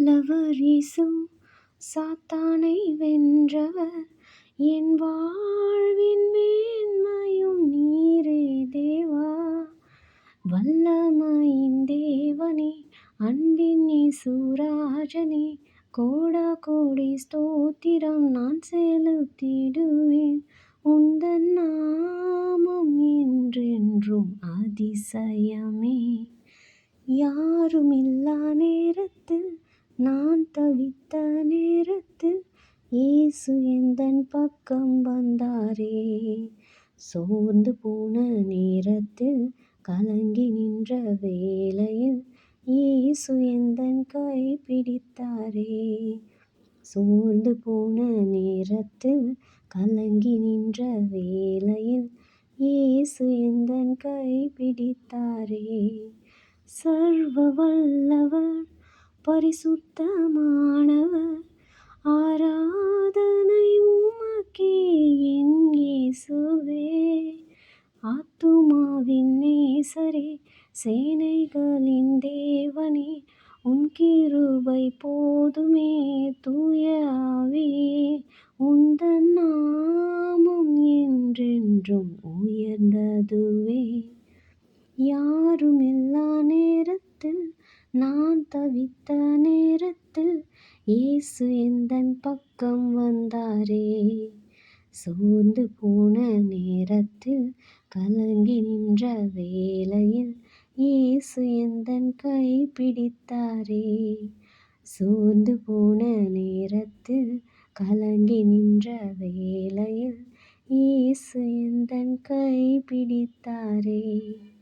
வல்லவர் இயேசு சாத்தானை வென்றவர் என் வாழ்வின் மேன்மையும் நீரே தேவா. வல்லமையின் தேவனே அன்பின் இயேசுராஜனே கோடா கோடி ஸ்தோத்திரம் நான் செலுத்திடுவேன். உந்தன் நாமம் என்றென்றும் அதிசயமே. யாருமில்லா நேரத்தில் நான் தவித்த நேரத்தில் இயேசு எந்தன் பக்கம் வந்தாரே. சோர்ந்து போன நேரத்தில் கலங்கி நின்ற வேளையில் இயேசு எந்தன் கை பிடித்தாரே. சோர்ந்து போன நேரத்தில் கலங்கி நின்ற வேளையில் இயேசு எந்தன் கை பிடித்தாரே. சர்வ வல்லவர் பரிசுத்தமானவர் ஆராதனை உமக்கே என் இயேசுவே. ஆத்துமாவின் நேசரே சேனைகளின் தேவனே உம் கிருபை போதுமே. தூய ஆவியே உந்தன் நாமம் என்றென்றும் உயர்ந்ததுவே. யாருமில்லா நேரத்தில் நான் தவித்த நேரத்தில் இயேசு எந்தன் பக்கம் வந்தாரே. சோர்ந்து போன நேரத்தில் கலங்கி நின்ற வேளையில் இயேசு எந்தன் கை பிடித்தாரே. சோர்ந்து போன நேரத்தில் கலங்கி நின்ற வேளையில் இயேசு எந்தன் கை பிடித்தாரே.